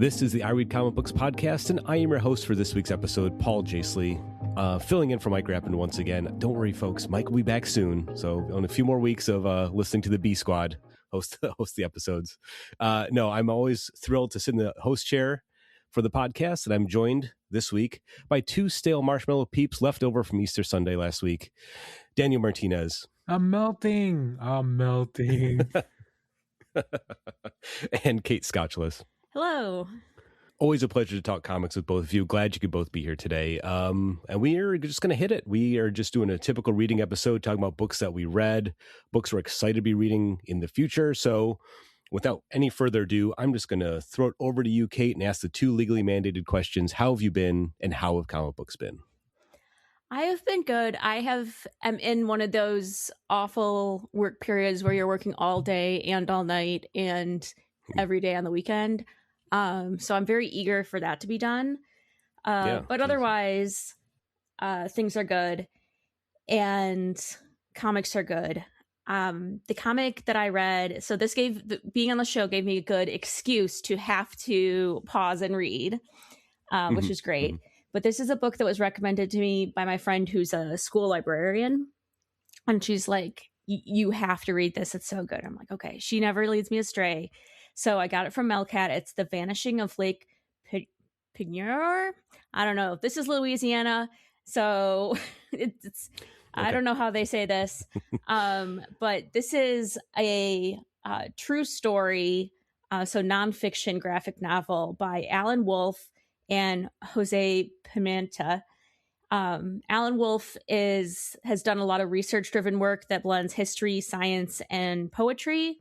This is the I Read Comic Books podcast, and I am your host for this week's episode, Paul Jasley, filling in for Mike Rappin once again. Don't worry, folks. Mike will be back soon. So on a few more weeks of listening to the B Squad host the episodes. No, I'm always thrilled to sit in the host chair for the podcast, and I'm joined this week by two stale marshmallow peeps left over from Easter Sunday last week. Daniel Martinez. I'm melting. And Kait Scotchless. Hello. Always a pleasure to talk comics with both of you. Glad you could both be here today. And we are just going to hit it. We are just doing a typical reading episode, talking about books that we read, books we're excited to be reading in the future. So without any further ado, I'm just going to throw it over to you, Kait, and ask the two legally mandated questions. How have you been, and how have comic books been? I have been good. I'm in one of those awful work periods where you're working all day and all night and every day on the weekend. So I'm very eager for that to be done. But otherwise, things are good and comics are good. The comic that I read, so this being on the show gave me a good excuse to have to pause and read, which is great. Mm-hmm. But this is a book that was recommended to me by my friend who's a school librarian. And she's like, you have to read this. It's so good. I'm like, okay. She never leads me astray. So I got it from Melcat. It's The Vanishing of Lake Peigneur. I don't know. This is Louisiana. So it's okay. I don't know how they say this. But this is a true story. So nonfiction graphic novel by Alan Wolfe and Jose Pimenta. Alan Wolfe has done a lot of research-driven work that blends history, science, and poetry,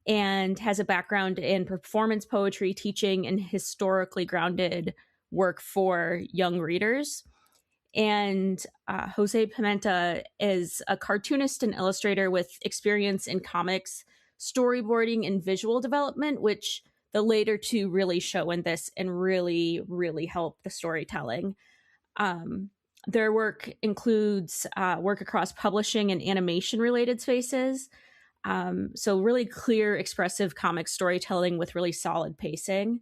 and has a background in performance poetry, teaching, and historically grounded work for young readers. And Jose Pimenta is a cartoonist and illustrator with experience in comics, storyboarding, and visual development, which the later two really show in this and really, really help the storytelling. Their work includes work across publishing and animation-related spaces. So really clear, expressive comic storytelling with really solid pacing.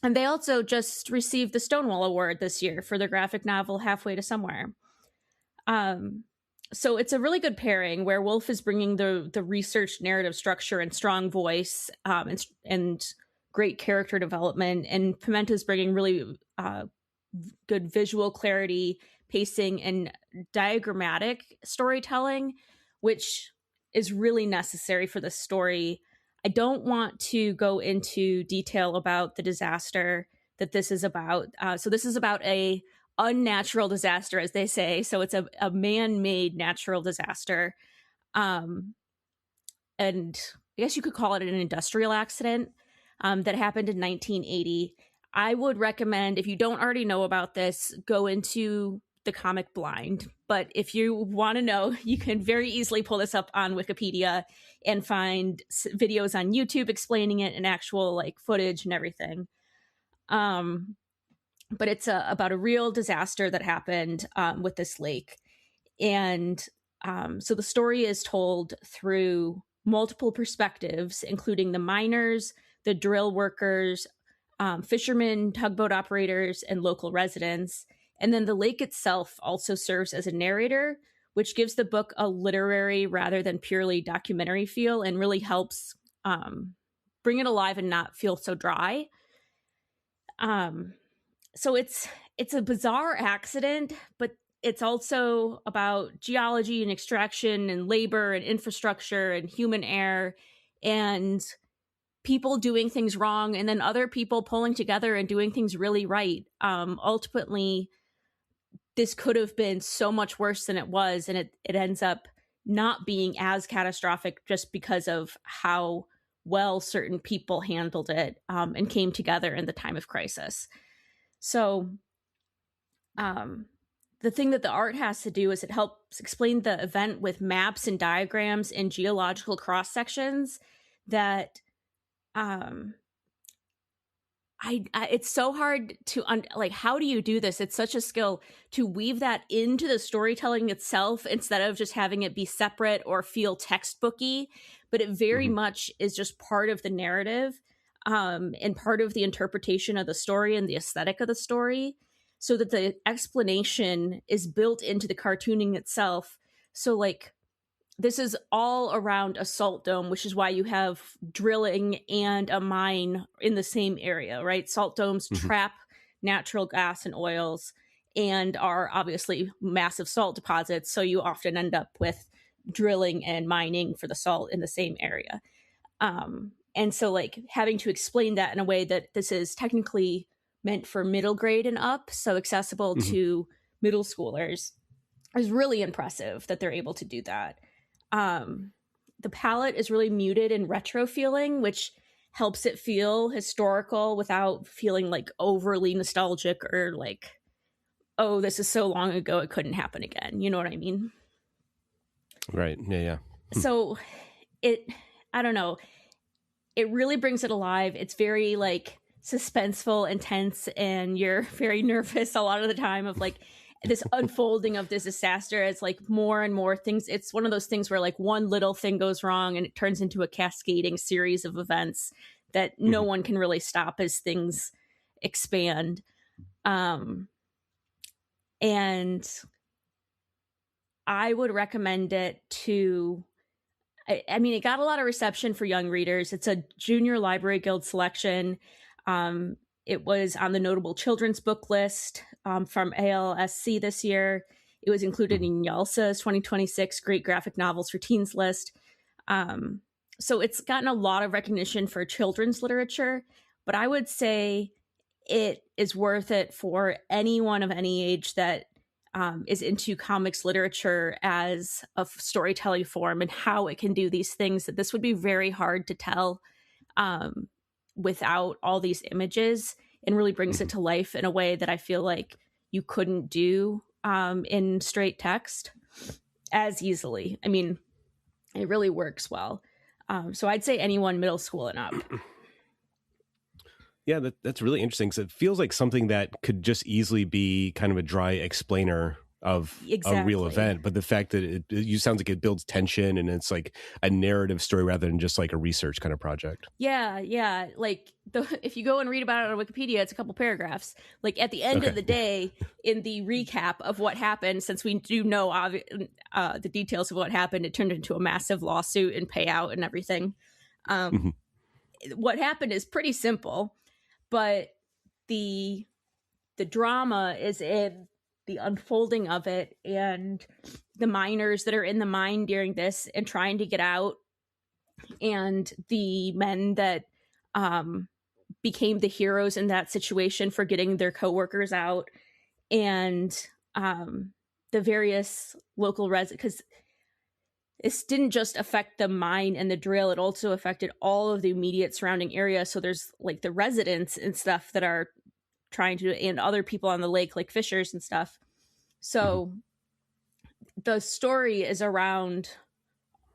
And they also just received the Stonewall Award this year for their graphic novel Halfway to Somewhere. So it's a really good pairing where Wolfe is bringing the research narrative structure and strong voice and great character development. And Pimenta's bringing really good visual clarity, pacing, and diagrammatic storytelling, which is really necessary for the story. I don't want to go into detail about the disaster that this is about. So this is about a unnatural disaster, as they say. So it's a man-made natural disaster. And I guess you could call it an industrial accident that happened in 1980. I would recommend, if you don't already know about this, go into the comic blind. But if you want to know, you can very easily pull this up on Wikipedia and find videos on YouTube explaining it and actual footage and everything. But it's about a real disaster that happened with this lake. And so the story is told through multiple perspectives, including the miners, the drill workers, fishermen, tugboat operators, and local residents. And then the lake itself also serves as a narrator, which gives the book a literary rather than purely documentary feel and really helps bring it alive and not feel so dry. So it's a bizarre accident, but it's also about geology and extraction and labor and infrastructure and human error and people doing things wrong and then other people pulling together and doing things really right. Ultimately, this could have been so much worse than it was, and it ends up not being as catastrophic just because of how well certain people handled it and came together in the time of crisis. So the thing that the art has to do is it helps explain the event with maps and diagrams and geological cross sections that it's so hard to how do you do this? It's such a skill to weave that into the storytelling itself instead of just having it be separate or feel textbooky, but it very much is just part of the narrative. and part of the interpretation of the story and the aesthetic of the story, so that the explanation is built into the cartooning itself. So like, this is all around a salt dome, which is why you have drilling and a mine in the same area, right? Salt domes trap natural gas and oils and are obviously massive salt deposits. So you often end up with drilling and mining for the salt in the same area. And so like having to explain that in a way that this is technically meant for middle grade and up, so accessible to middle schoolers, is really impressive that they're able to do that. The palette is really muted and retro feeling, which helps it feel historical without feeling like overly nostalgic or like, oh, this is so long ago it couldn't happen again. You know what I mean? Right. Yeah. So I don't know. It really brings it alive. It's very like suspenseful, intense, and you're very nervous a lot of the time of like this unfolding of this disaster as like more and more things. It's one of those things where like one little thing goes wrong and it turns into a cascading series of events that no one can really stop as things expand. And I would recommend it to, I mean, it got a lot of reception for young readers. It's a Junior Library Guild selection. It was on the notable children's book list from ALSC this year. It was included in YALSA's 2026 Great Graphic Novels for Teens list. So it's gotten a lot of recognition for children's literature, but I would say it is worth it for anyone of any age that is into comics literature as a storytelling form and how it can do these things that this would be very hard to tell without all these images, and really brings it to life in a way that I feel like you couldn't do in straight text as easily. I mean, it really works well. So I'd say anyone middle school and up. Yeah, that's really interesting, because it feels like something that could just easily be kind of a dry explainer of a real event. But the fact that you sounds like it builds tension and it's like a narrative story rather than just like a research kind of project. Yeah. Like if you go and read about it on Wikipedia, it's a couple paragraphs. Like at the end of the day, in the recap of what happened, since we do know the details of what happened, it turned into a massive lawsuit and payout and everything. What happened is pretty simple. But the drama is in the unfolding of it and the miners that are in the mine during this and trying to get out, and the men that became the heroes in that situation for getting their coworkers out, and the various local residents, because this didn't just affect the mine and the drill, it also affected all of the immediate surrounding area. So there's like the residents and stuff that are trying to, and other people on the lake, like fishers and stuff. So the story is around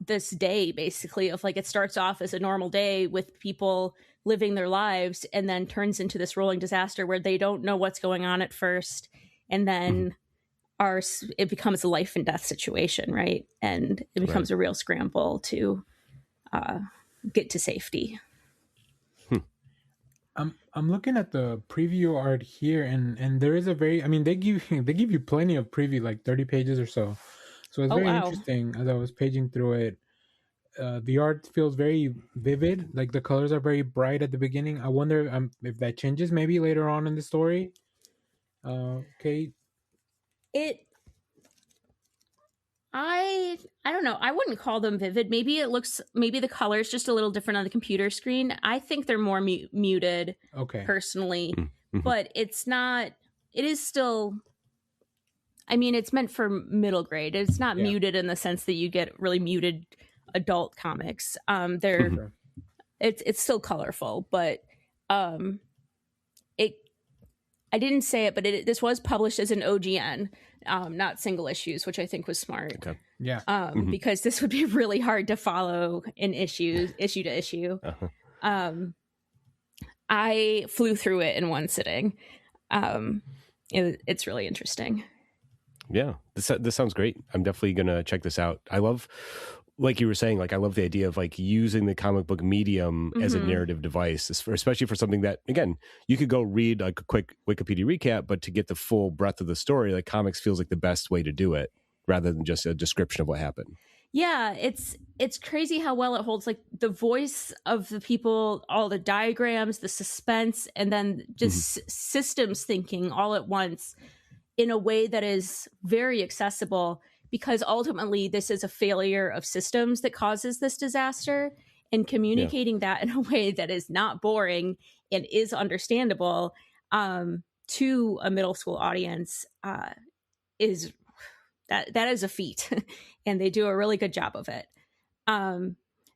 this day, basically, of like, it starts off as a normal day with people living their lives and then turns into this rolling disaster where they don't know what's going on at first. And then it becomes a life and death situation, right? And it becomes a real scramble to get to safety. I'm looking at the preview art here, and there is a very, I mean, they give you plenty of preview, like 30 pages or so. So it's very interesting as I was paging through it. The art feels very vivid, like the colors are very bright at the beginning. I wonder if that changes maybe later on in the story. Kait? I don't know. I wouldn't call them vivid. Maybe the color is just a little different on the computer screen. I think they're more muted, personally, but it's not, it is still, I mean, it's meant for middle grade. It's not muted in the sense that you get really muted adult comics. It's still colorful, but I didn't say it, but this was published as an OGN, not single issues, which I think was smart. Okay. Yeah. Because this would be really hard to follow in issue to issue. I flew through it in one sitting. It's really interesting. Yeah, this sounds great. I'm definitely gonna check this out. I love like you were saying, like I love the idea of like using the comic book medium as a narrative device, especially for something that, again, you could go read like a quick Wikipedia recap, but to get the full breadth of the story, like comics feels like the best way to do it rather than just a description of what happened. Yeah, it's crazy how well it holds, like the voice of the people, all the diagrams, the suspense, and then just systems thinking all at once in a way that is very accessible, because ultimately this is a failure of systems that causes this disaster, and communicating that in a way that is not boring and is understandable to a middle school audience is that is a feat. And they do a really good job of it.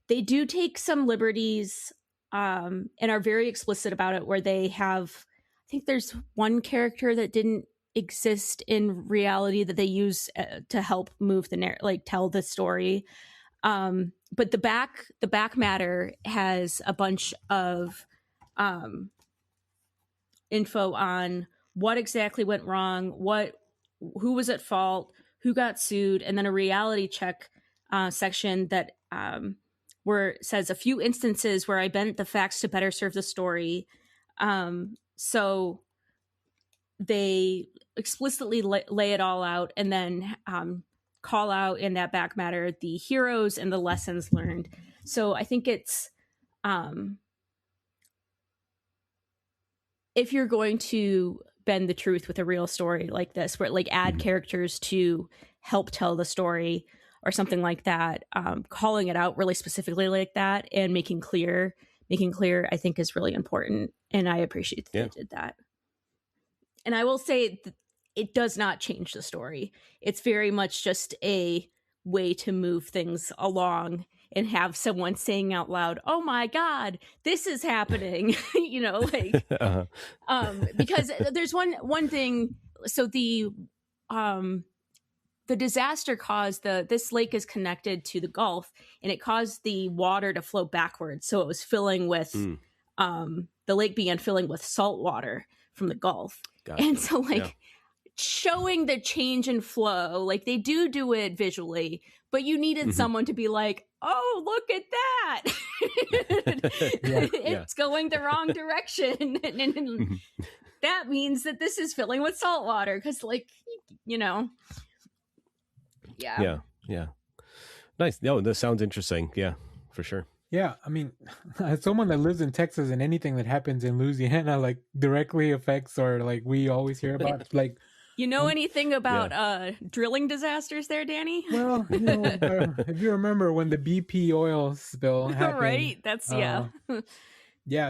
They do take some liberties and are very explicit about it, where they have, I think there's one character that didn't exist in reality that they use to help move the like tell the story. But the back matter has a bunch of info on what exactly went wrong, who was at fault, who got sued, and then a reality check section that where it says a few instances where I bent the facts to better serve the story. So they explicitly lay it all out, and then call out in that back matter the heroes and the lessons learned. So I think it's if you're going to bend the truth with a real story like this, where like add characters to help tell the story or something like that, calling it out really specifically like that and making clear, I think is really important. And I appreciate that they did that. And I will say it does not change the story. It's very much just a way to move things along and have someone saying out loud, "Oh my God, this is happening," you know, like, because there's one thing. So the disaster caused this lake is connected to the Gulf, and it caused the water to flow backwards. So it was filling with, the lake began filling with salt water from the Gulf. Gotcha. And so like showing the change in flow, like they do it visually, but you needed someone to be like, "Oh, look at that." It's going the wrong direction. And that means that this is filling with salt water. Cause like, you know, yeah. Nice. No, this sounds interesting. Yeah, for sure. Yeah, I mean, as someone that lives in Texas, and anything that happens in Louisiana like directly affects, or like we always hear about, like, you know anything about drilling disasters there, Danny? Well, you know, if you remember when the BP oil spill happened, right? That's yeah.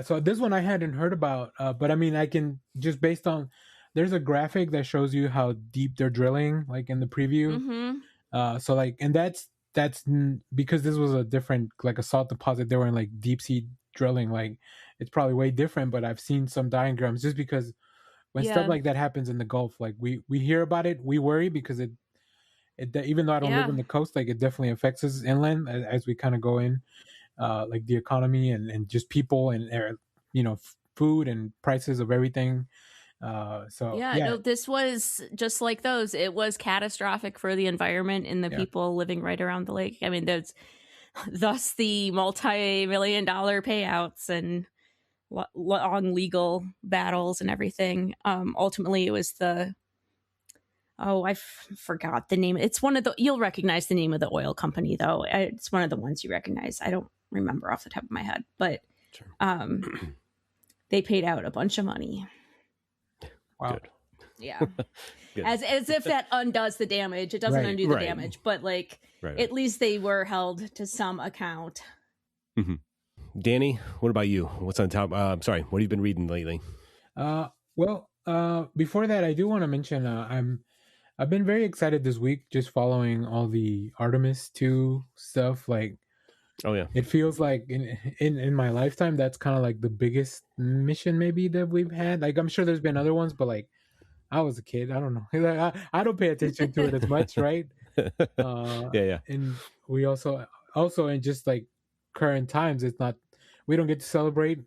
So this one I hadn't heard about, but I mean, I can just based on there's a graphic that shows you how deep they're drilling, like in the preview. So like, and that's because this was a different, like a salt deposit. They were in like deep sea drilling. Like it's probably way different, but I've seen some diagrams just because when stuff like that happens in the Gulf, like we hear about it, we worry because it even though I don't live on the coast, like it definitely affects us inland as we kind of go in, like the economy and just people and you know, food and prices of everything. No, this was just like those. It was catastrophic for the environment and the people living right around the lake. I mean, thus the multi-million-dollar payouts and long legal battles and everything. Ultimately, it was I forgot the name. It's one of you'll recognize the name of the oil company though. It's one of the ones you recognize. I don't remember off the top of my head, but they paid out a bunch of money. Wow. Good. Yeah. as if that undoes the damage. It doesn't undo the damage, but like at least they were held to some account. Danny, what about you? What's on top? What have you been reading lately? Well, before that, I do want to mention I've been very excited this week just following all the Artemis 2 stuff. Like, it feels like in my lifetime that's kind of like the biggest mission maybe that we've had. Like I'm sure there's been other ones, but like I was a kid, I don't know. Like, I don't pay attention to it as much, right? And we also in just like current times, it's not, we don't get to celebrate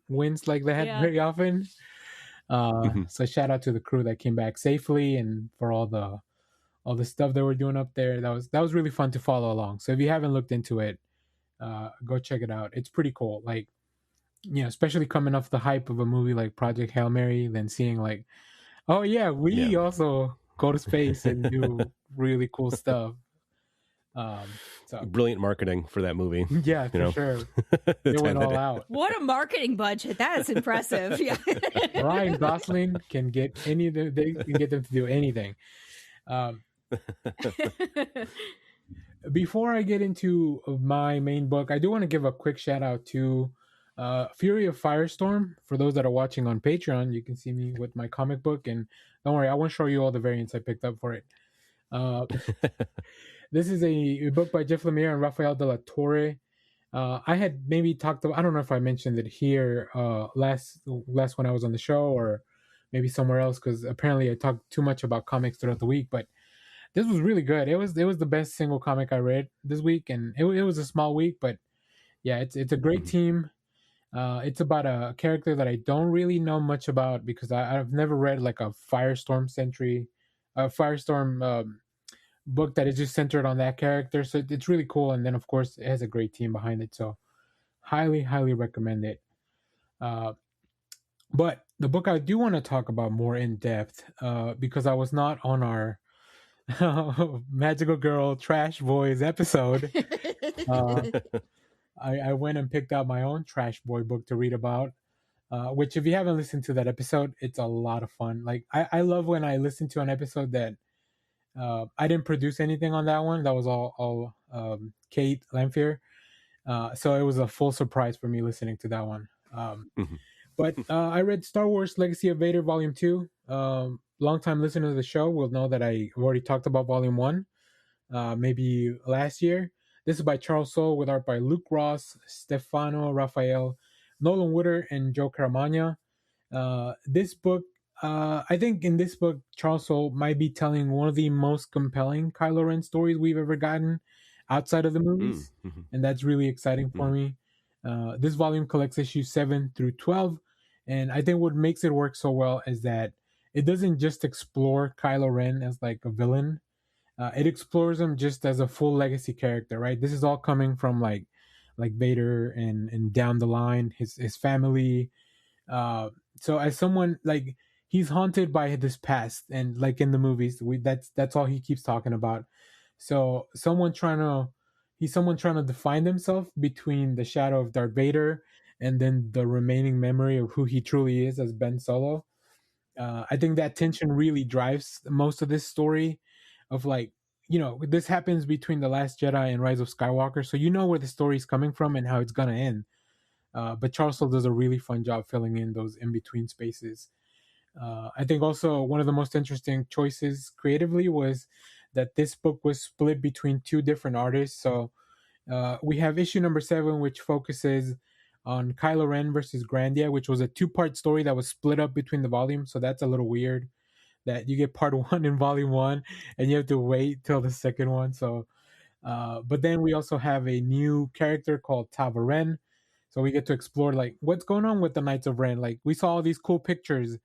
wins like that very often. So shout out to the crew that came back safely and for all all the stuff they were doing up there. That was really fun to follow along. So if you haven't looked into it, go check it out. It's pretty cool. Like, especially coming off the hype of a movie like Project Hail Mary, then seeing like, oh yeah, we also go to space and do really cool stuff. So brilliant marketing for that movie. Yeah, for sure. It went all out. What a marketing budget! That is impressive. Yeah, Ryan Gosling can get they can get them to do anything. Before I get into my main book, I do want to give a quick shout out to Fury of Firestorm. For those that are watching on Patreon, you can see me with my comic book, and don't worry, I won't show you all the variants I picked up for it. This is a book by Jeff Lemire and Rafael de la Torre. I had maybe talked about, I don't know if I mentioned it here last when I was on the show, or maybe somewhere else, because apparently I talked too much about comics throughout the week, but this was really good. It was the best single comic I read this week, and it was a small week, but yeah, it's a great team. It's about a character that I don't really know much about, because I've never read like a Firestorm book that is just centered on that character. So it's really cool. And then of course it has a great team behind it. So highly, highly recommend it. But the book I do want to talk about more in depth, because I was not on our Magical Girl Trash Boys episode. I went and picked out my own Trash Boy book to read about, which if you haven't listened to that episode, it's a lot of fun. Like I love when I listen to an episode that I didn't produce anything on that one. That was all Kait, Lamphere. So it was a full surprise for me listening to that one. But I read Star Wars Legacy of Vader Volume 2. Longtime listeners of the show will know that I've already talked about Volume 1, maybe last year. This is by Charles Soule with art by Luke Ross, Stefano Raphael, Nolan Woodard, and Joe Caramagna. This book, I think in this book, Charles Soule might be telling one of the most compelling Kylo Ren stories we've ever gotten outside of the movies. And that's really exciting for me. This volume collects issues 7 through 12. And I think what makes it work so well is that it doesn't just explore Kylo Ren as like a villain. It explores him just as a full legacy character, right? This is all coming from like Vader and down the line, his family. So as someone like, he's haunted by this past, and like in the movies, that's all he keeps talking about. So someone trying to define himself between the shadow of Darth Vader and then the remaining memory of who he truly is as Ben Solo. I think that tension really drives most of this story of like, this happens between The Last Jedi and Rise of Skywalker. So where the story is coming from and how it's going to end. But Charles Soule does a really fun job filling in those in-between spaces. I think also one of the most interesting choices creatively was that this book was split between two different artists. So we have issue number 7, which focuses on Kylo Ren versus Grandia, which was a 2-part story that was split up between the volumes. So that's a little weird that you get part 1 in volume 1 and you have to wait till the second one. So, but then we also have a new character called Tava Ren. So we get to explore like what's going on with the Knights of Ren. Like we saw all these cool pictures,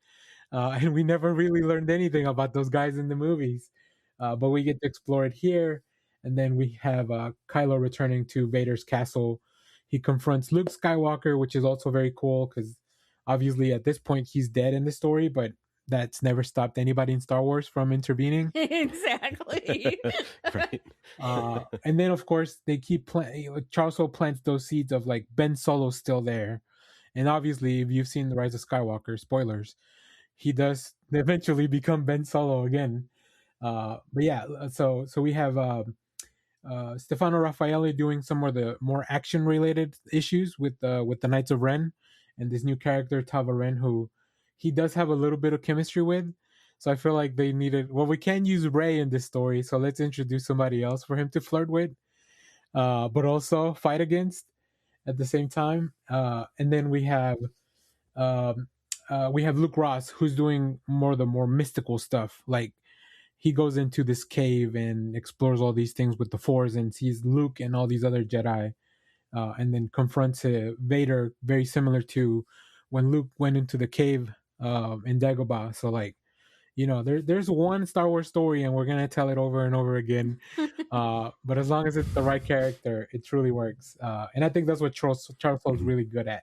and we never really learned anything about those guys in the movies. But we get to explore it here. And then we have Kylo returning to Vader's castle. He confronts Luke Skywalker, which is also very cool because obviously at this point he's dead in the story, but that's never stopped anybody in Star Wars from intervening. Exactly. Right. And then of course they keep Charles Soule plants those seeds of like Ben Solo's still there. And obviously if you've seen The Rise of Skywalker, spoilers, he does eventually become Ben Solo again. But yeah, so we have Stefano Raffaele doing some of the more action related issues with the Knights of Ren and this new character Tava Ren, who he does have a little bit of chemistry with. So I feel like they needed, we can't use Rey in this story, so let's introduce somebody else for him to flirt with, but also fight against at the same time. And then we have Luke Ross, who's doing the more mystical stuff. Like he goes into this cave and explores all these things with the Force and sees Luke and all these other Jedi, and then confronts Vader, very similar to when Luke went into the cave in Dagobah. So like, there's one Star Wars story and we're gonna tell it over and over again. But as long as it's the right character, it truly works. And I think that's what Charles Soule's really good at.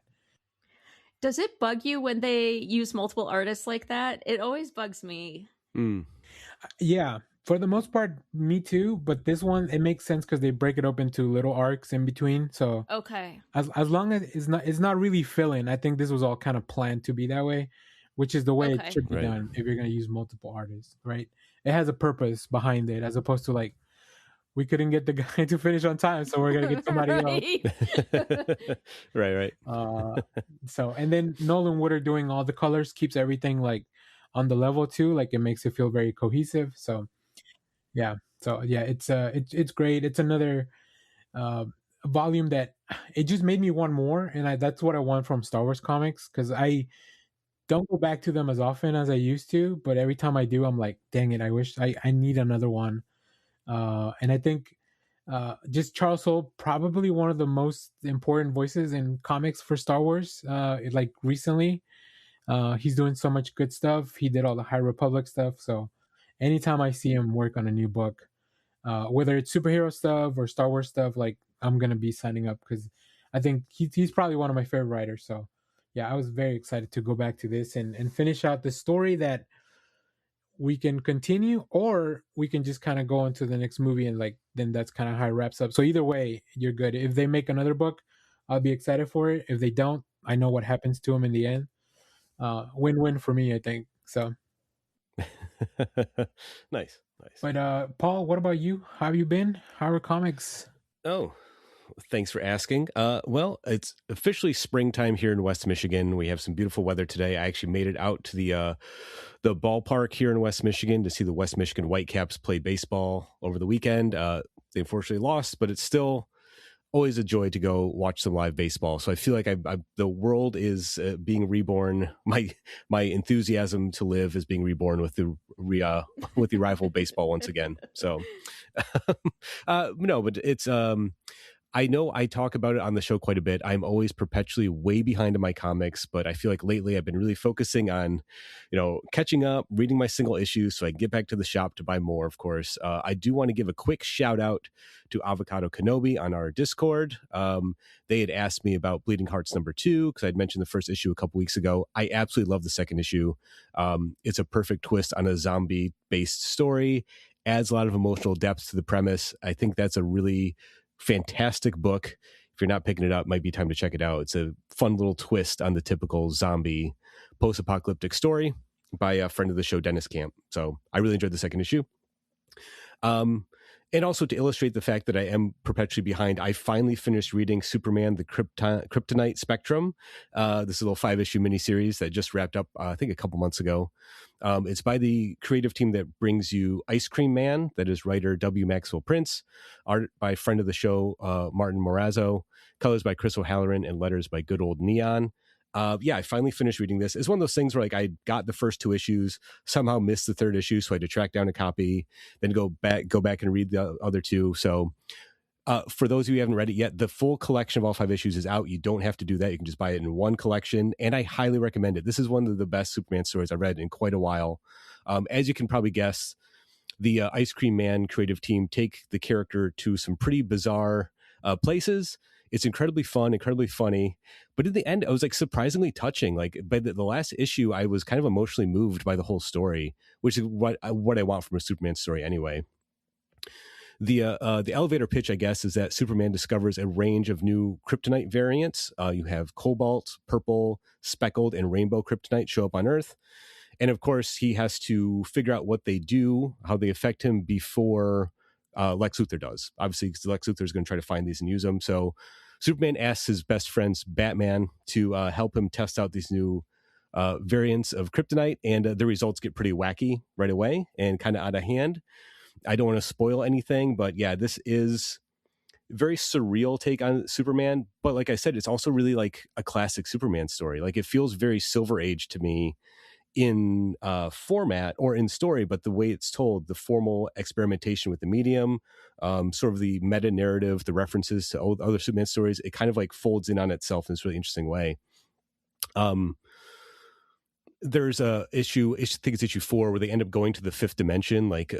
Does it bug you when they use multiple artists like that? It always bugs me. Yeah, for the most part, me too. But this one, it makes sense because they break it up into little arcs in between. So okay, as long as it's not really filling, I think this was all kind of planned to be that way, which is the way it should be done if you're gonna use multiple artists, right? It has a purpose behind it, as opposed to like, we couldn't get the guy to finish on time, so we're gonna get somebody else. Right. So, and then Nolan Woodard doing all the colors keeps everything like on the level too. Like, it makes it feel very cohesive. So, yeah. It's great. It's another volume that it just made me want more, and that's what I want from Star Wars comics, because I don't go back to them as often as I used to. But every time I do, I'm like, dang it, I wish I need another one. And I think just Charles Soule, probably one of the most important voices in comics for Star Wars. Like recently, he's doing so much good stuff. He did all the High Republic stuff. So anytime I see him work on a new book, whether it's superhero stuff or Star Wars stuff, like, I'm gonna be signing up, because I think he's probably one of my favorite writers. So yeah, I was very excited to go back to this and finish out the story that we can continue, or we can just kind of go into the next movie, and like, then that's kind of how it wraps up. So either way, you're good. If they make another book, I'll be excited for it. If they don't, I know what happens to him in the end. Win-win for me, I think. So nice. But Paul, what about you? How have you been? How are comics? Oh, thanks for asking. Well, it's officially springtime here in West Michigan. We have some beautiful weather today. I actually made it out to the ballpark here in West Michigan to see the West Michigan Whitecaps play baseball over the weekend. They unfortunately lost, but it's still always a joy to go watch some live baseball. So I feel like the world is being reborn. My enthusiasm to live is being reborn with the rival baseball once again. So no, but it's I know I talk about it on the show quite a bit. I'm always perpetually way behind in my comics, but I feel like lately I've been really focusing on, catching up, reading my single issues so I can get back to the shop to buy more, of course. I do want to give a quick shout out to Avocado Kenobi on our Discord. They had asked me about Bleeding Hearts #2, because I'd mentioned the first issue a couple weeks ago. I absolutely love the second issue. It's a perfect twist on a zombie-based story, adds a lot of emotional depth to the premise. I think that's a really fantastic book. If you're not picking it up, might be time to check it out. It's a fun little twist on the typical zombie post-apocalyptic story by a friend of the show, Dennis Camp. So I really enjoyed the second issue. And also to illustrate the fact that I am perpetually behind, I finally finished reading Superman, the Kryptonite Spectrum. This is a little 5-issue miniseries that just wrapped up, I think, a couple months ago. It's by the creative team that brings you Ice Cream Man, that is writer W. Maxwell Prince, art by friend of the show, Martin Morazzo, colors by Chris O'Halloran, and letters by good old Neon. I finally finished reading this. It's one of those things where, like, I got the first 2 issues, somehow missed the 3rd issue, so I had to track down a copy, then go back and read the other 2. So for those of you who haven't read it yet, the full collection of all 5 issues is out. You don't have to do that. You can just buy it in one collection, and I highly recommend it. This is one of the best Superman stories I've read in quite a while. As you can probably guess, the Ice Cream Man creative team take the character to some pretty bizarre places. It's incredibly fun, incredibly funny. But in the end, it was like surprisingly touching. Like by the last issue, I was kind of emotionally moved by the whole story, which is what I want from a Superman story anyway. The elevator pitch, I guess, is that Superman discovers a range of new kryptonite variants. You have cobalt, purple, speckled, and rainbow kryptonite show up on Earth. And of course, he has to figure out what they do, how they affect him before Lex Luthor does. Obviously, because Lex Luthor is going to try to find these and use them. So Superman asks his best friends, Batman, to help him test out these new variants of kryptonite. And the results get pretty wacky right away and kind of out of hand. I don't want to spoil anything, but yeah, this is a very surreal take on Superman. But like I said, it's also really like a classic Superman story. Like it feels very Silver Age to me in format or in story, but the way it's told, the formal experimentation with the medium, sort of the meta narrative, the references to other Superman stories, it kind of like folds in on itself in this really interesting way. there's a issue, I think it's issue 4, where they end up going to the 5th dimension. Like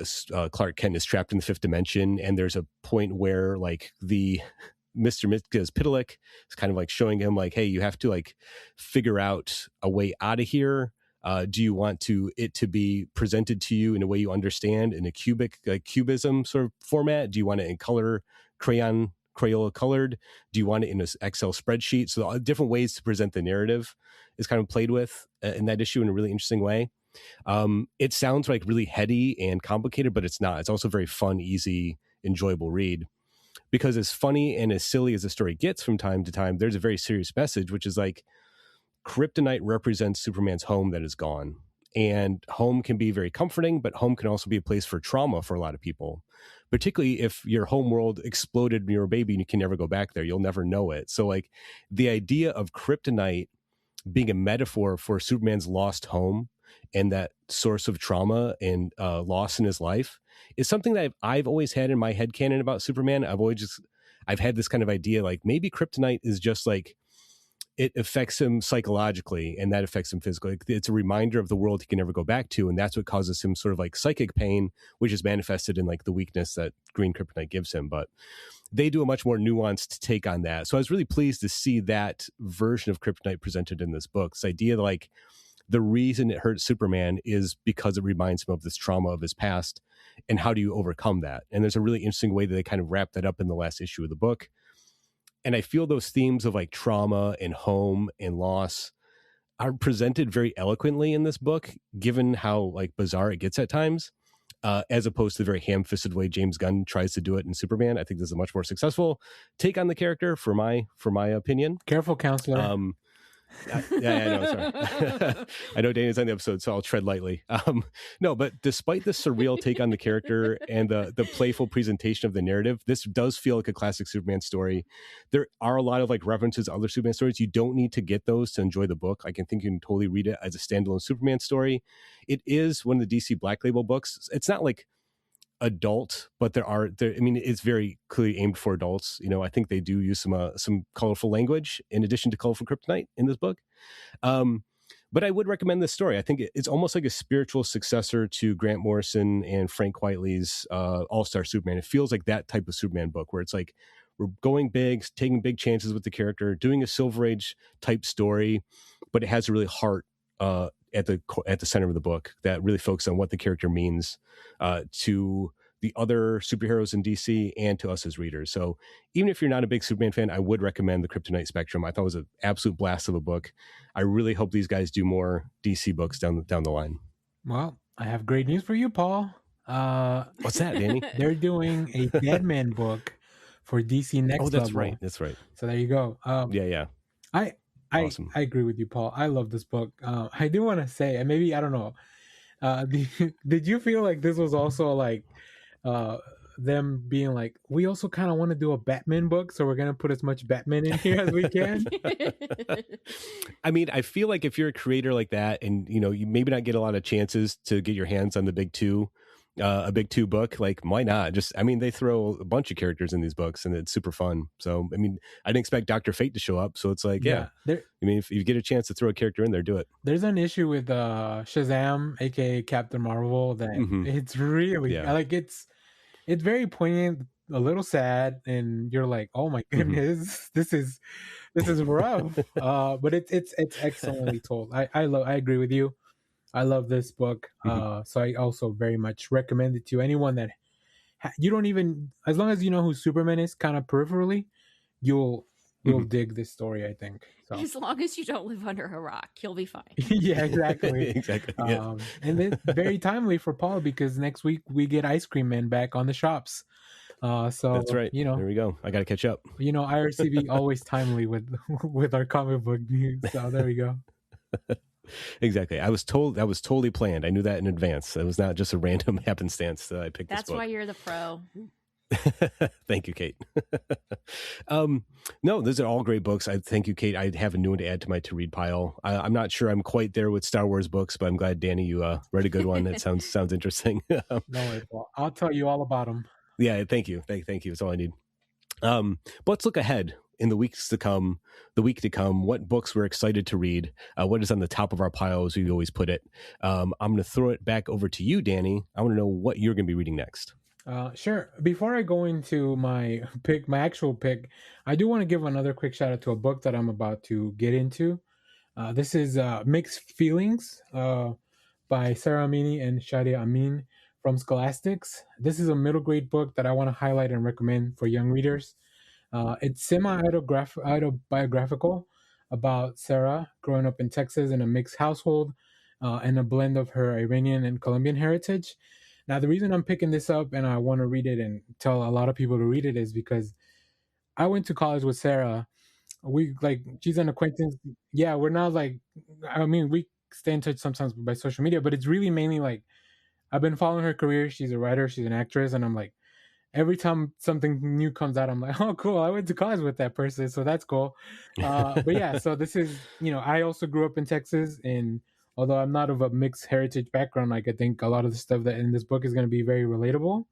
Clark Kent is trapped in the 5th dimension, and there's a point where like the Mr. Pitalik is kind of like showing him like, hey, you have to like figure out a way out of here. Do you want it to be presented to you in a way you understand, in a cubism sort of format? Do you want it in color, Crayola colored? Do you want it in an Excel spreadsheet? So different ways to present the narrative is kind of played with in that issue in a really interesting way. It sounds like really heady and complicated, but it's not. It's also very fun, easy, enjoyable read. Because as funny and as silly as the story gets from time to time, there's a very serious message, which is like, Kryptonite represents Superman's home that is gone. And home can be very comforting, but home can also be a place for trauma for a lot of people, particularly if your home world exploded when you were a baby and you can never go back there. You'll never know it. So like the idea of Kryptonite being a metaphor for Superman's lost home and that source of trauma and loss in his life is something that I've always had in my headcanon about Superman. I've had this kind of idea, like maybe Kryptonite is just like, it affects him psychologically and that affects him physically. It's a reminder of the world he can never go back to. And that's what causes him sort of like psychic pain, which is manifested in like the weakness that green Kryptonite gives him. But they do a much more nuanced take on that. So I was really pleased to see that version of Kryptonite presented in this book. This idea that like the reason it hurts Superman is because it reminds him of this trauma of his past. And how do you overcome that? And there's a really interesting way that they kind of wrap that up in the last issue of the book. And I feel those themes of like trauma and home and loss are presented very eloquently in this book, given how like bizarre it gets at times, as opposed to the very ham-fisted way James Gunn tries to do it in Superman. I think this is a much more successful take on the character, for my opinion. Careful, counselor. I know. Sorry. I know Dana's on the episode, so I'll tread lightly. No, but despite the surreal take on the character and the playful presentation of the narrative, this does feel like a classic Superman story. There are a lot of like references to other Superman stories. You don't need to get those to enjoy the book. I think you can totally read it as a standalone Superman story. It is one of the DC Black Label books. It's not like adult, but it's very clearly aimed for adults. You know, I think they do use some colorful language in addition to colorful Kryptonite in this book. But I would recommend this story. I think it's almost like a spiritual successor to Grant Morrison and Frank Quitely's All-Star Superman. It feels like that type of Superman book where it's like, we're going big, taking big chances with the character, doing a Silver Age type story, but it has a really heart at the center of the book that really focuses on what the character means to the other superheroes in DC and to us as readers. So even if you're not a big Superman fan, I would recommend the Kryptonite Spectrum. I thought it was an absolute blast of a book. I really hope these guys do more DC books down the line. Well, I have great news for you, Paul. What's that, Danny? They're doing a Deadman book for DC Next Level. Oh, that's right. That's right. So there you go. Yeah. Awesome. I agree with you, Paul. I love this book. I do want to say, and maybe, I don't know, did you feel like this was also like them being like, we also kind of want to do a Batman book, so we're going to put as much Batman in here as we can? I mean, I feel like if you're a creator like that and, you know, you maybe not get a lot of chances to get your hands on the big two, a big two book, like why not? They throw a bunch of characters in these books and it's super fun. So I mean, I didn't expect Dr. Fate to show up, so it's like if you get a chance to throw a character in there, do it. There's an issue with Shazam, aka Captain Marvel, that it's really like it's very poignant, a little sad, and you're like, oh my goodness, this is rough. But it's excellently told. I agree with you. I love this book. So I also very much recommend it to anyone that you don't even, as long as you know who Superman is kind of peripherally, you'll dig this story, I think. So. As long as you don't live under a rock, you'll be fine. Yeah, exactly. Exactly. Yeah. And it's very timely for Paul because next week we get Ice Cream Man back on the shops. So that's right. You know, there we go. I got to catch up. You know, IRCB always timely with our comic book news. So there we go. Exactly. I was told that was totally planned. I knew that in advance. It was not just a random happenstance that I picked this book. That's why you're the pro. Thank you, Kate. No, those are all great books. Thank you, Kate. I have a new one to add to my to-read pile. I'm not sure I'm quite there with Star Wars books, but I'm glad, Danny, you read a good one. That sounds interesting. No worries. Well, I'll tell you all about them. Yeah, thank you. Thank you. That's all I need. But let's look ahead in the week to come, what books we're excited to read, what is on the top of our pile, as we always put it. I'm going to throw it back over to you, Danny. I want to know what you're going to be reading next. Sure. Before I go into my actual pick, I do want to give another quick shout out to a book that I'm about to get into. This is Mixed Feelings by Sarah Amini and Shadia Amin from Scholastics. This is a middle grade book that I want to highlight and recommend for young readers. It's semi-autobiographical about Sarah growing up in Texas in a mixed household and a blend of her Iranian and Colombian heritage. Now, the reason I'm picking this up and I want to read it and tell a lot of people to read it is because I went to college with Sarah. She's an acquaintance. Yeah, we're not we stay in touch sometimes by social media, but it's really mainly I've been following her career. She's a writer, she's an actress, and I'm like, every time something new comes out, I'm like, oh, cool, I went to college with that person, so that's cool. But yeah, so this is, I also grew up in Texas, and although I'm not of a mixed heritage background, I think a lot of the stuff that in this book is going to be very relatable.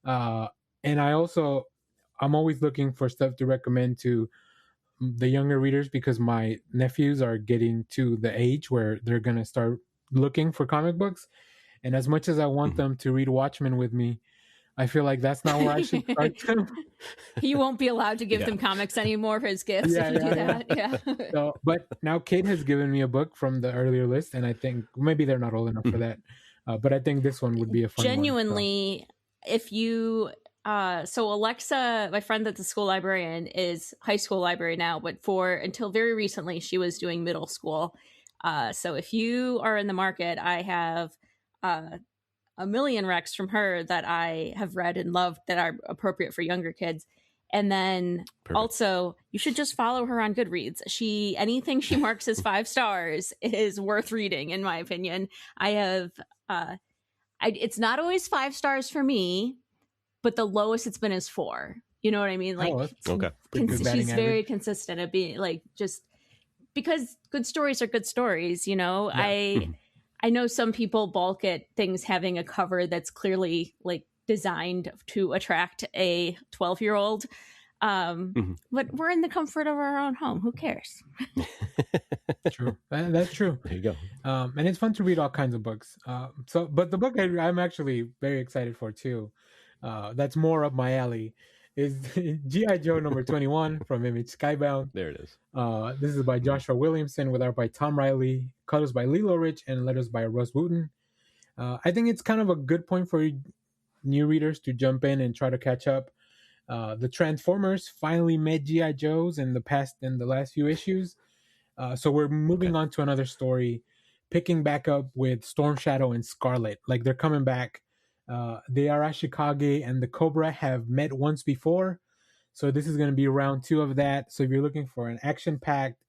And I'm always looking for stuff to recommend to the younger readers because my nephews are getting to the age where they're going to start looking for comic books. And as much as I want them to read Watchmen with me, I feel like that's not where I should start them. You won't be allowed to give them comics anymore as gifts if you do that. Yeah. So, but now Kait has given me a book from the earlier list, and I think maybe they're not old enough for that. But I think this one would be a fun Genuinely, if you... so Alexa, my friend that's a school librarian, is high school library now, but until very recently, she was doing middle school. So if you are in the market, I have a million recs from her that I have read and loved that are appropriate for younger kids. And then also, you should just follow her on Goodreads. Anything she marks as 5 stars is worth reading, in my opinion. I have, it's not always 5 stars for me, but the lowest it's been is 4. You know what I mean? Okay. She's very consistent at being just because good stories are good stories. Yeah. I know some people balk at things having a cover that's clearly designed to attract a 12-year-old. But we're in the comfort of our own home. Who cares? True. That's true. There you go. And it's fun to read all kinds of books. But the book I'm actually very excited for too, that's more up my alley, is G.I. Joe number 21 from Image Skybound. There it is. This is by Joshua Williamson, with art by Tom Riley, colors by Lilo Rich, and letters by Russ Wooten. I think it's kind of a good point for new readers to jump in and try to catch up. The Transformers finally met G.I. Joes in the last few issues. So we're moving on to another story, picking back up with Storm Shadow and Scarlet. They're coming back. The Arashikage and the Cobra have met once before, so this is going to be round 2 of that. So if you're looking for an action-packed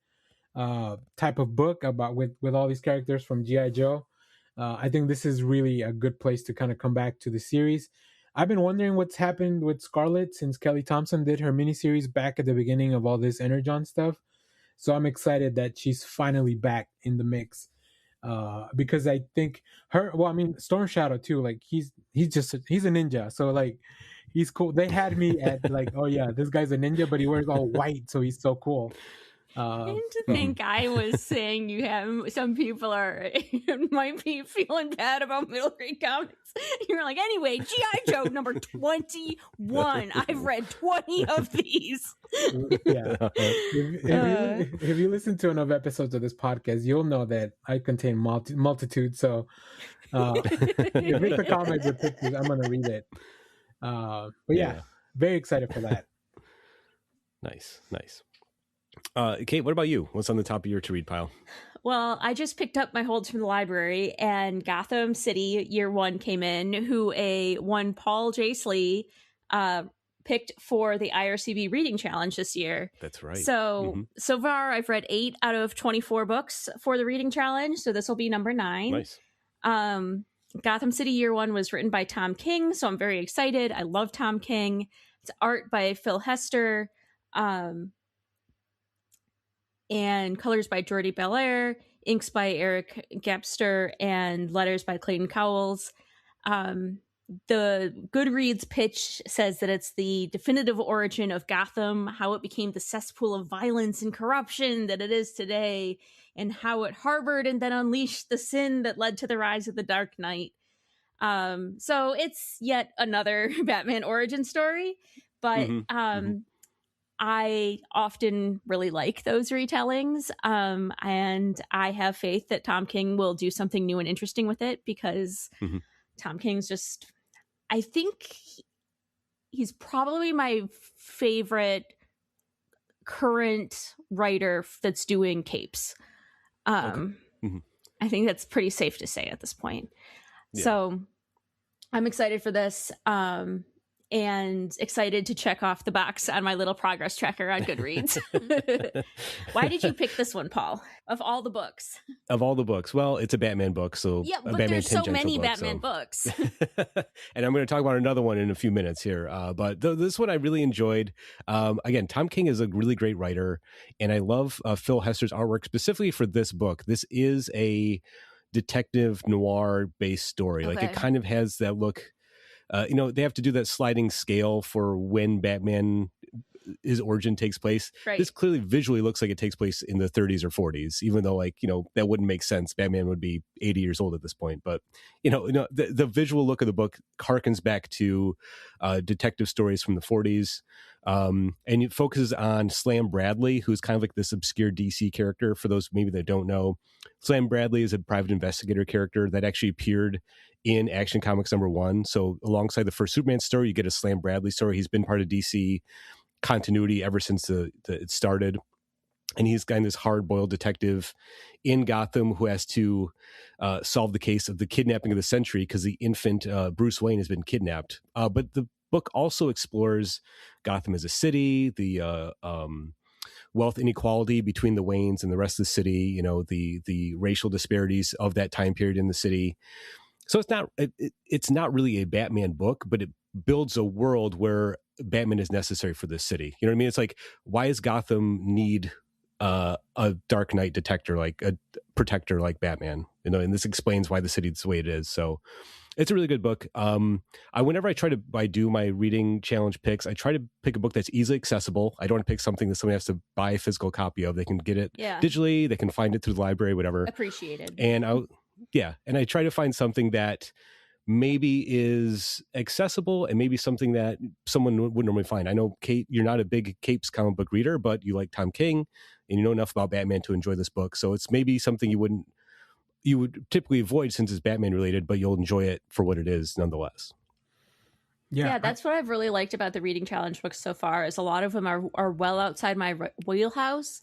type of book with all these characters from G.I. Joe, I think this is really a good place to kind of come back to the series. I've been wondering what's happened with Scarlet since Kelly Thompson did her miniseries back at the beginning of all this Energon stuff. So I'm excited that she's finally back in the mix. Because I think Storm Shadow too, he's a ninja, so he's cool. They had me at oh yeah, this guy's a ninja, but he wears all white, so he's so cool. And to think I was saying you have some people might be feeling bad about middle grade comics. You're like, anyway, G.I. Joe number 21. I've read 20 of these. Yeah. If you listen to enough episodes of this podcast, you'll know that I contain multitude. So if it's a comic with pictures, I'm gonna read it. But yeah, very excited for that. Nice. Kait, what about you? What's on the top of your to read pile? Well, I just picked up my holds from the library, and Gotham City Year 1 came in, who one Paul J. picked for the IRCB Reading Challenge this year. That's right. So so far, I've read 8 out of 24 books for the Reading Challenge, so this will be number 9. Nice. Gotham City Year 1 was written by Tom King, so I'm very excited. I love Tom King. It's art by Phil Hester. And colors by Jordi Belair, inks by Eric Gapster, and letters by Clayton Cowles. the Goodreads pitch says that it's the definitive origin of Gotham, how it became the cesspool of violence and corruption that it is today, and how it harbored and then unleashed the sin that led to the rise of the Dark Knight. So it's yet another Batman origin story, but I often really like those retellings, and I have faith that Tom King will do something new and interesting with it, because Tom King's just, I think he's probably my favorite current writer that's doing capes. I think that's pretty safe to say at this point. Yeah. So I'm excited for this. And excited to check off the box on my little progress tracker on Goodreads. Why did you pick this one, Paul, of all the books? Of all the books? Well, it's a Batman book, so yeah, but Batman there's so many book, Batman books. And I'm going to talk about another one in a few minutes here. But this one I really enjoyed. Again, Tom King is a really great writer, and I love Phil Hester's artwork specifically for this book. This is a detective noir-based story. Okay. Like, it kind of has that look. They have to do that sliding scale for when Batman, his origin takes place. Right. This clearly visually looks like it takes place in the 30s or 40s, even though, like, that wouldn't make sense. Batman would be 80 years old at this point. But, the visual look of the book harkens back to detective stories from the 40s. And it focuses on Slam Bradley, who's kind of like this obscure DC character. For those maybe that don't know, Slam Bradley is a private investigator character that actually appeared in Action Comics #1. So alongside the first Superman story, you get a Slam Bradley story. He's been part of DC continuity ever since it started. And he's kind of this hard-boiled detective in Gotham who has to solve the case of the kidnapping of the century, because the infant Bruce Wayne has been kidnapped. But the book also explores Gotham as a city, the wealth inequality between the Waynes and the rest of the city, the racial disparities of that time period in the city. So it's not really a Batman book, but it builds a world where Batman is necessary for this city. You know what I mean? It's like, why does Gotham need a Dark Knight detector, like a protector like Batman? And this explains why the city is the way it is. So it's a really good book. Whenever I do my reading challenge picks, I try to pick a book that's easily accessible. I don't want to pick something that somebody has to buy a physical copy of. They can get it digitally. They can find it through the library, whatever. Appreciated. And I try to find something that maybe is accessible and maybe something that someone wouldn't normally find. I know, Kate, you're not a big Capes comic book reader, but you like Tom King and you know enough about Batman to enjoy this book. So it's maybe something you would typically avoid since it's Batman related, but you'll enjoy it for what it is nonetheless. Yeah, that's what I've really liked about the reading challenge books so far, is a lot of them are well outside my wheelhouse,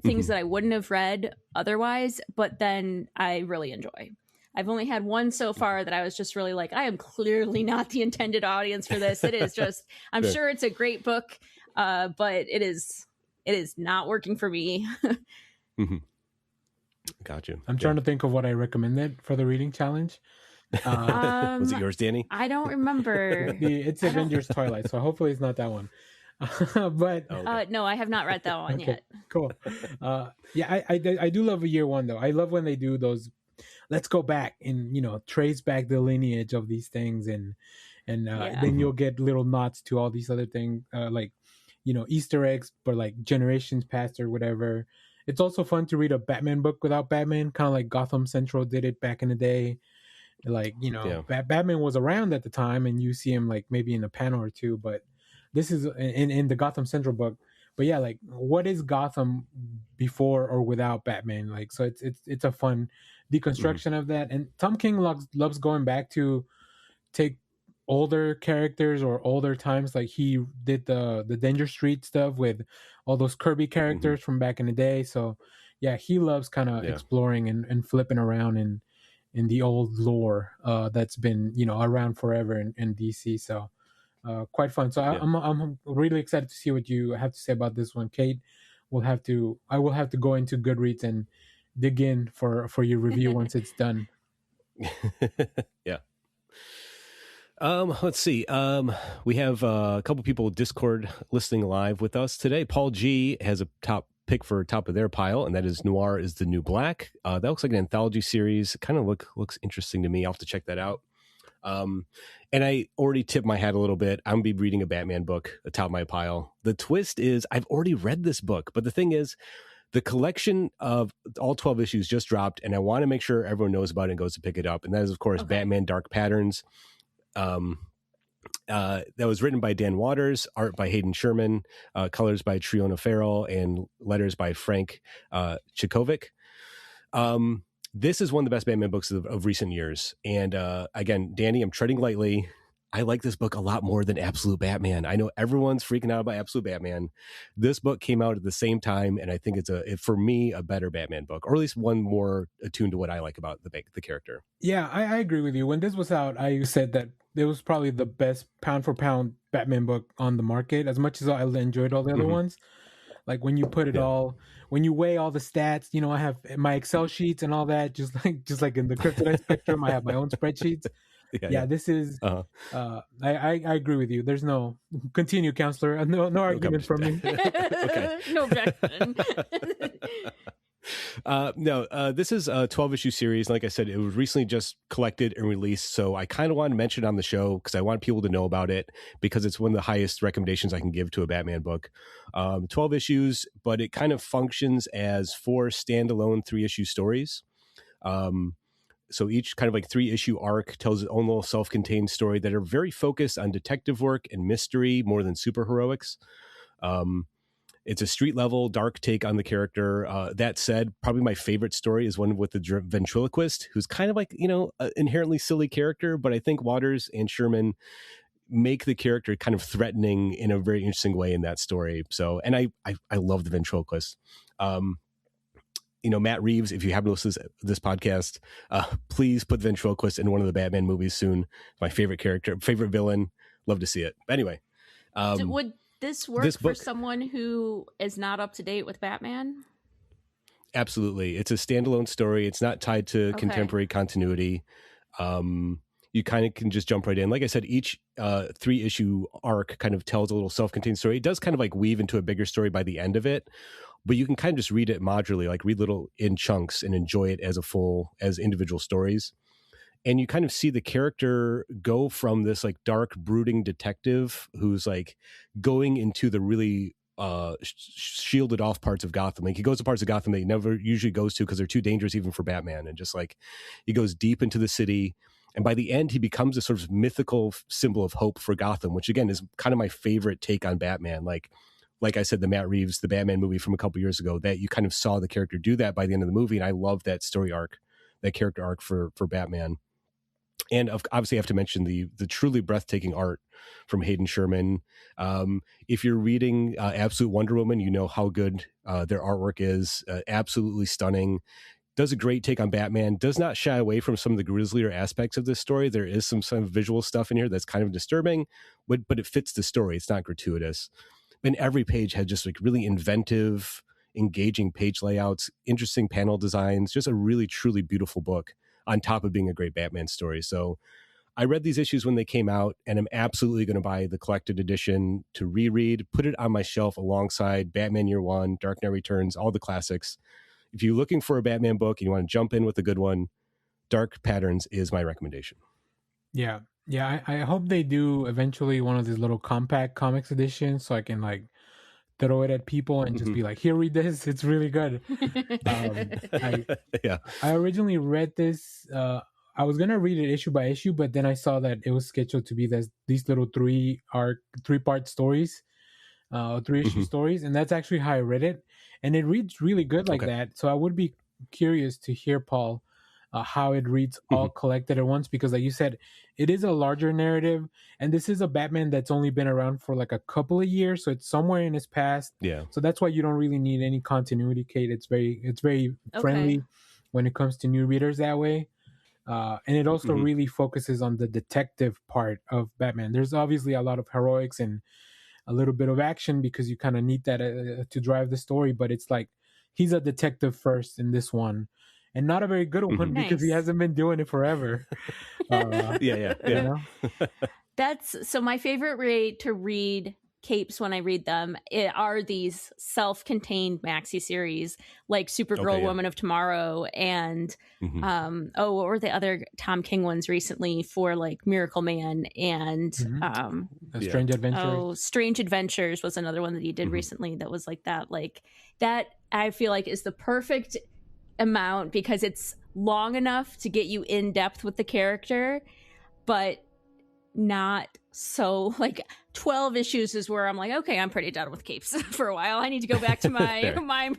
things that I wouldn't have read otherwise, but then I really enjoy. I've only had one so far that I was just really like, I am clearly not the intended audience for this. It is just, I'm sure it's a great book, but it is not working for me. Got you. I'm trying to think of what I recommended for the reading challenge. Was it yours, Danny? I don't remember. It's Avengers Twilight, so hopefully it's not that one. But no, I have not read that one yet. Cool. I do love a year one though. I love when they do those. Let's go back and trace back the lineage of these things, and then you'll get little nods to all these other things, like Easter eggs, but like generations past or whatever. It's also fun to read a Batman book without Batman, kind of like Gotham Central did it back in the day. Like, Batman was around at the time and you see him like maybe in a panel or two, but this is in the Gotham Central book. But yeah, like, what is Gotham before or without Batman? Like, so it's a fun deconstruction of that. And Tom King loves going back to take older characters or older times. Like he did the Danger Street stuff with all those Kirby characters from back in the day. So yeah, he loves kind of exploring and flipping around in the old lore that's been around forever in DC. So quite fun. So I'm really excited to see what you have to say about this one. Kate, I will have to go into Goodreads and dig in for your review once it's done. Yeah. Let's see. We have a couple people with Discord listening live with us today. Paul G has a top pick for top of their pile, and that is Noir is the New Black. That looks like an anthology series. It kind of looks interesting to me. I'll have to check that out. And I already tipped my hat a little bit. I'm going to be reading a Batman book atop my pile. The twist is I've already read this book, but the thing is, the collection of all 12 issues just dropped, and I want to make sure everyone knows about it and goes to pick it up. And that is, of course, Batman Dark Patterns. That was written by Dan Waters, art by Hayden Sherman, colors by Triona Farrell, and letters by Frank Chikovic. This is one of the best Batman books of recent years. And again, Danny, I'm treading lightly. I like this book a lot more than Absolute Batman. I know everyone's freaking out about Absolute Batman. This book came out at the same time, and I think it's for me, a better Batman book, or at least one more attuned to what I like about the character. Yeah, I agree with you. When this was out, I said that it was probably the best pound for pound Batman book on the market. As much as I enjoyed all the other ones, like when you put it all, when you weigh all the stats, I have my Excel sheets and all that, just like in the Kryptonite spectrum, I have my own spreadsheets. Yeah, this is. I agree with you. There's no continue, counselor. No argument from me. No objection. This is a 12-issue series. Like I said, it was recently just collected and released, so I kind of want to mention it on the show because I want people to know about it, because it's one of the highest recommendations I can give to a Batman book. 12 issues, but it kind of functions as 4 standalone 3-issue stories. So each kind of like 3-issue arc tells its own little self-contained story that are very focused on detective work and mystery more than superheroics. It's a street level dark take on the character. That said, probably my favorite story is one with the ventriloquist, who's kind of like, an inherently silly character, but I think Waters and Sherman make the character kind of threatening in a very interesting way in that story. So, and I love the ventriloquist. Matt Reeves, if you haven't listened to this podcast, please put the ventriloquist in one of the Batman movies soon. My favorite character, favorite villain. Love to see it. But anyway. Would this work for someone who is not up to date with Batman? Absolutely. It's a standalone story. It's not tied to contemporary continuity. You kind of can just jump right in. Like I said, each 3-issue arc kind of tells a little self-contained story. It does kind of like weave into a bigger story by the end of it, but you can kind of just read it modularly, like read little in chunks and enjoy it as individual stories. And you kind of see the character go from this like dark, brooding detective who's like going into the really shielded off parts of Gotham. Like he goes to parts of Gotham that he never usually goes to because they're too dangerous even for Batman. And just like he goes deep into the city. And by the end, he becomes a sort of mythical symbol of hope for Gotham, which again is kind of my favorite take on Batman. Like I said, the Matt Reeves, the Batman movie from a couple years ago, that you kind of saw the character do that by the end of the movie. And I love that story arc, that character arc for Batman. And obviously, I have to mention the truly breathtaking art from Hayden Sherman. If you're reading Absolute Wonder Woman, you know how good their artwork is. Absolutely stunning. Does a great take on Batman. Does not shy away from some of the grislier aspects of this story. There is some visual stuff in here that's kind of disturbing, but it fits the story. It's not gratuitous. And every page had just like really inventive, engaging page layouts, interesting panel designs, just a really, truly beautiful book, on top of being a great Batman story. So I read these issues when they came out, and I'm absolutely going to buy the collected edition to reread, put it on my shelf alongside Batman Year One, Dark Knight Returns, all the classics. If you're looking for a Batman book and you want to jump in with a good one, Dark Patterns is my recommendation. Yeah. I hope they do eventually one of these little compact comics editions so I can like throw it at people and just be like, here, read this. It's really good. I originally read this. I was going to read it issue by issue, but then I saw that it was scheduled to be these little 3-part stories, 3-issue stories. And that's actually how I read it. And it reads really good like that. So I would be curious to hear, Paul, how it reads all collected at once, because like you said, it is a larger narrative, and this is a Batman that's only been around for like a couple of years, so it's somewhere in his past. Yeah. So that's why you don't really need any continuity, Kait. It's very friendly when it comes to new readers that way. And it also really focuses on the detective part of Batman. There's obviously a lot of heroics and a little bit of action because you kind of need that to drive the story, but it's like he's a detective first in this one. And not a very good one because he hasn't been doing it forever. Yeah. That's so my favorite way to read capes when I read them are these self-contained maxi series like Supergirl, Woman of Tomorrow, and what were the other Tom King ones recently for like Miracle Man and Strange Adventures. Oh, Strange Adventures was another one that he did recently that was like that. Like that, I feel like is the perfect amount because it's long enough to get you in depth with the character, but not so like 12 issues is where I'm like, okay, I'm pretty done with capes for a while. I need to go back to my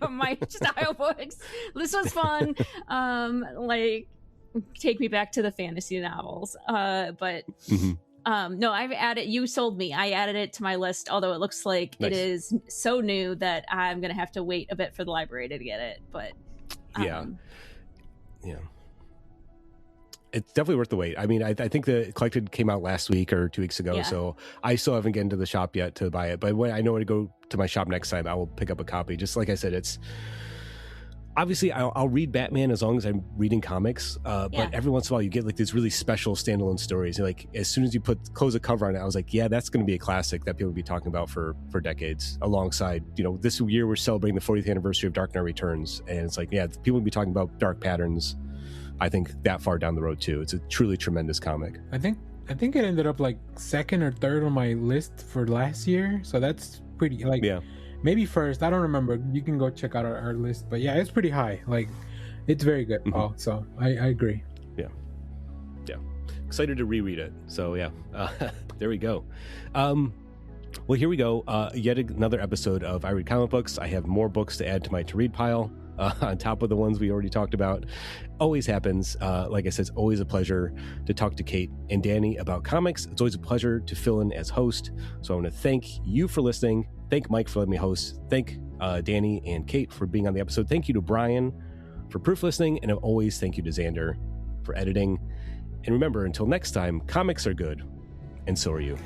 my style books. This was fun. Like take me back to the fantasy novels. But no, I've added, you sold me. I added it to my list, although it looks like it is so new that I'm gonna have to wait a bit for the library to get it. But yeah. It's definitely worth the wait. I mean, I think the Collected came out last week or 2 weeks ago, so I still haven't gotten to the shop yet to buy it. But when I know to go to my shop next time, I will pick up a copy. Just like I said, it's obviously I'll read Batman as long as I'm reading comics. But every once in a while, you get like these really special standalone stories. And like as soon as you close a cover on it, I was like, yeah, that's going to be a classic that people will be talking about for decades. Alongside, this year we're celebrating the 40th anniversary of Dark Knight Returns, and it's like, yeah, people will be talking about Dark Patterns. I think that far down the road too. It's a truly tremendous comic. I think it ended up like second or third on my list for last year, so that's pretty maybe first. I don't remember. You can go check out our list, but yeah, it's pretty high. Like it's very good. So I agree. Yeah. Excited to reread it. So yeah, there we go. Well, here we go. Yet another episode of I Read Comic Books. I have more books to add to my to read pile. On top of the ones we already talked about. Always happens. Like I said, it's always a pleasure to talk to Kait and Danny about comics. It's always a pleasure to fill in as host. So I want to thank you for listening. Thank Mike for letting me host. Thank Danny and Kait for being on the episode. Thank you to Brian for proof listening. And always thank you to Zander for editing. And remember, until next time, comics are good, and so are you.